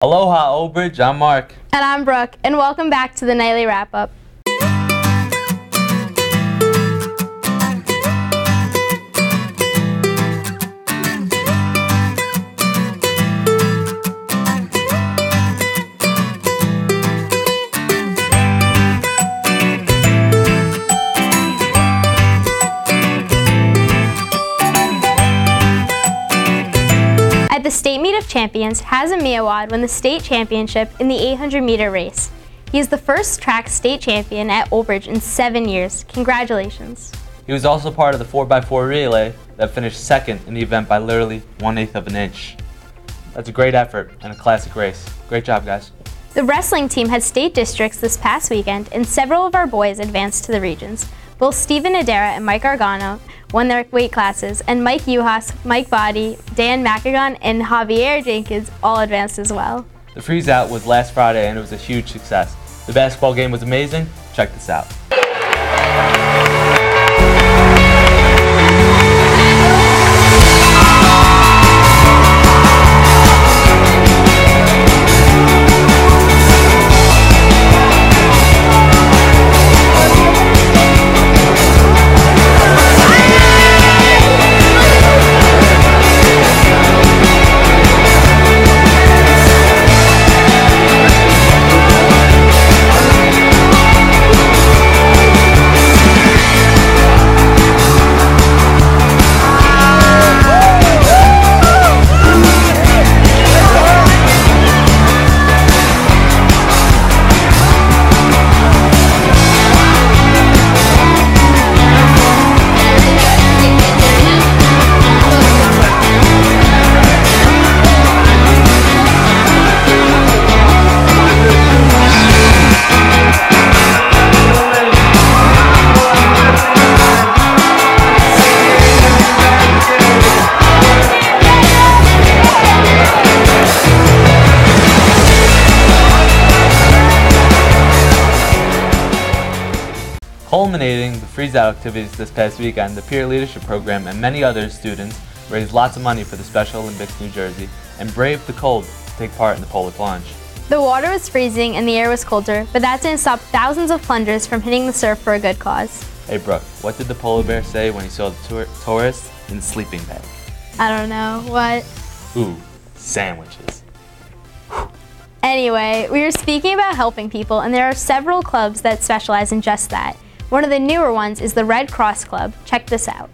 Aloha, Old Bridge. I'm Mark. And I'm Brooke, and welcome back to the Nightly Wrap-Up. At the State Meet of Champions, Hazem Miawad won the state championship in the 800-meter race. He is the first track state champion at Old Bridge in 7 years. Congratulations. He was also part of the 4x4 relay that finished second in the event by literally 1/8 of an inch. That's a great effort and a classic race. Great job, guys. The wrestling team had state districts this past weekend, and several of our boys advanced to the regions. Both Steven Adara and Mike Argano won their weight classes, and Mike Uhas, Mike Body, Dan Macagon, and Javier Jenkins all advanced as well. The freeze out was last Friday and it was a huge success. The basketball game was amazing. Check this out. Culminating the freeze-out activities this past weekend, the Peer Leadership Program and many other students raised lots of money for the Special Olympics New Jersey and braved the cold to take part in the polar plunge. The water was freezing and the air was colder, but that didn't stop thousands of plungers from hitting the surf for a good cause. Hey Brooke, what did the polar bear say when he saw the tourists in the sleeping bag? I don't know, what? Ooh, sandwiches. Anyway, we were speaking about helping people, and there are several clubs that specialize in just that. One of the newer ones is the Red Cross Club. Check this out.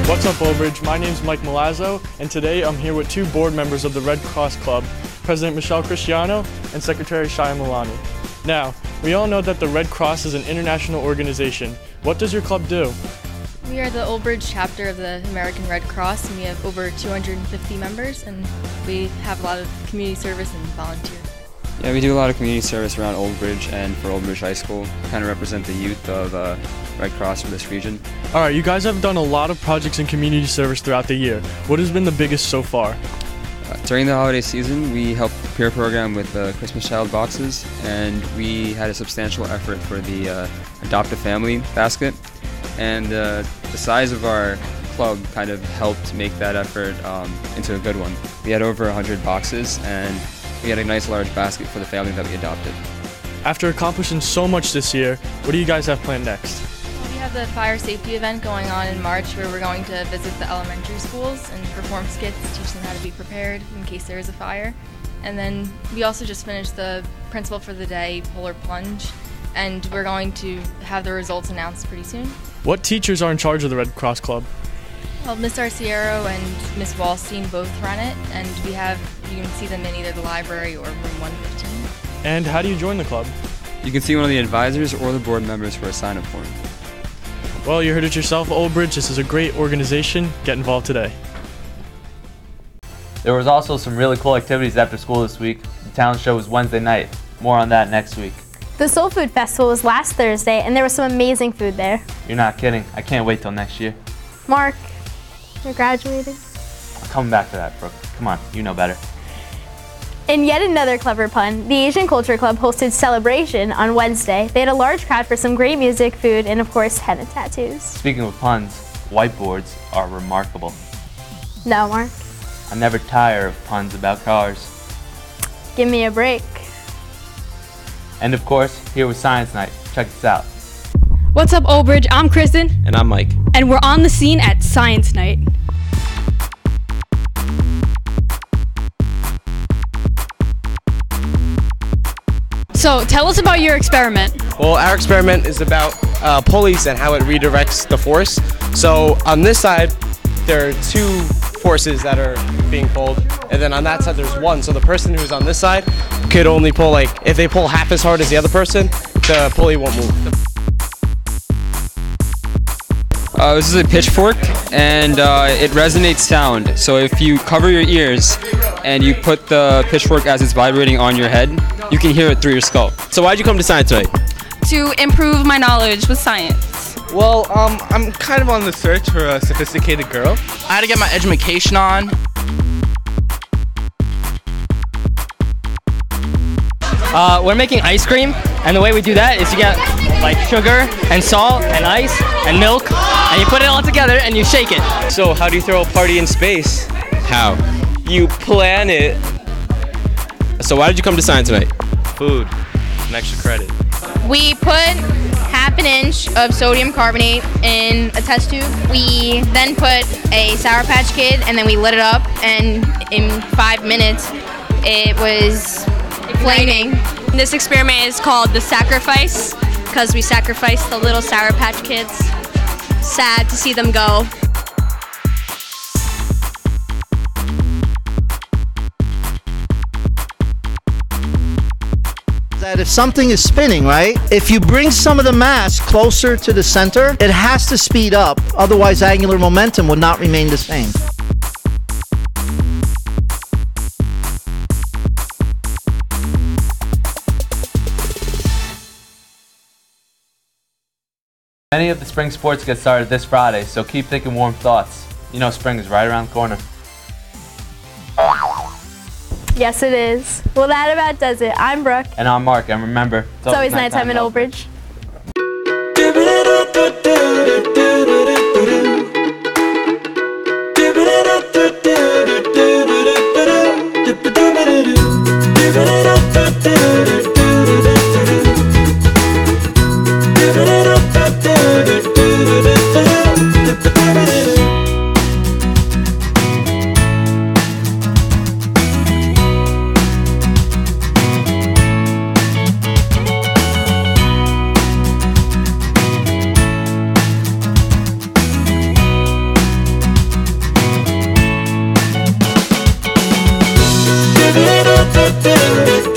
What's up, Old Bridge? My name's Mike Milazzo, and today I'm here with two board members of the Red Cross Club, President Michelle Cristiano and Secretary Shia Milani. Now, we all know that the Red Cross is an international organization. What does your club do? We are the Old Bridge chapter of the American Red Cross, and we have over 250 members, and we have a lot of community service and volunteer. Yeah, we do a lot of community service around Old Bridge and for Old Bridge High School, kind of represent the youth of Red Cross for this region. All right, you guys have done a lot of projects in community service throughout the year. What has been the biggest so far? During the holiday season, we helped the peer program with Christmas child boxes, and we had a substantial effort for the Adopt a Family basket. And the size of our club kind of helped make that effort into a good one. We had over 100 boxes, and we had a nice large basket for the family that we adopted. After accomplishing so much this year, what do you guys have planned next? We have the fire safety event going on in March, where we're going to visit the elementary schools and perform skits, teach them how to be prepared in case there is a fire. And then we also just finished the Principle for the Day Polar Plunge, and we're going to have the results announced pretty soon. What teachers are in charge of the Red Cross Club? Well, Miss Arciero and Miss Wallstein both run it, and you can see them in either the library or room 115. And how do you join the club? You can see one of the advisors or the board members for a sign-up form. Well, you heard it yourself, Old Bridge. This is a great organization. Get involved today. There was also some really cool activities after school this week. The talent show was Wednesday night. More on that next week. The Soul Food Festival was last Thursday, and there was some amazing food there. You're not kidding. I can't wait till next year. Mark, you're graduating? I'm coming back to that, Brooke. Come on, you know better. In yet another clever pun, the Asian Culture Club hosted Celebration on Wednesday. They had a large crowd for some great music, food, and of course, henna tattoos. Speaking of puns, whiteboards are remarkable. No, Mark. I never tire of puns about cars. Give me a break. And of course, here was Science Night. Check this out. What's up, Old Bridge? I'm Kristen. And I'm Mike. And we're on the scene at Science Night. So, tell us about your experiment. Well, our experiment is about pulleys and how it redirects the force. So on this side, there are two forces that are being pulled, and then on that side there's one. So the person who's on this side could only pull, like, if they pull half as hard as the other person, the pulley won't move. This is a pitchfork, and it resonates sound. So if you cover your ears and you put the pitchfork as it's vibrating on your head, you can hear it through your skull. So why'd you come to Science Night? To improve my knowledge with science. Well, I'm kind of on the search for a sophisticated girl. I had to get my education on. We're making ice cream, and the way we do that is you get like sugar and salt and ice and milk, and you put it all together and you shake it. So how do you throw a party in space? How? You plan it. So why did you come to Science Night? Food. An extra credit. We put half an inch of sodium carbonate in a test tube. We then put a Sour Patch Kid and then we lit it up, and in 5 minutes it was flaming. This experiment is called the sacrifice, because we sacrificed the little Sour Patch Kids. Sad to see them go. That if something is spinning, right, if you bring some of the mass closer to the center, it has to speed up, otherwise angular momentum would not remain the same. Many of the spring sports get started this Friday, so keep thinking warm thoughts. You know spring is right around the corner. Yes, it is. Well, that about does it. I'm Brooke. And I'm Mark, and remember, It's always nighttime in Old Bridge. Do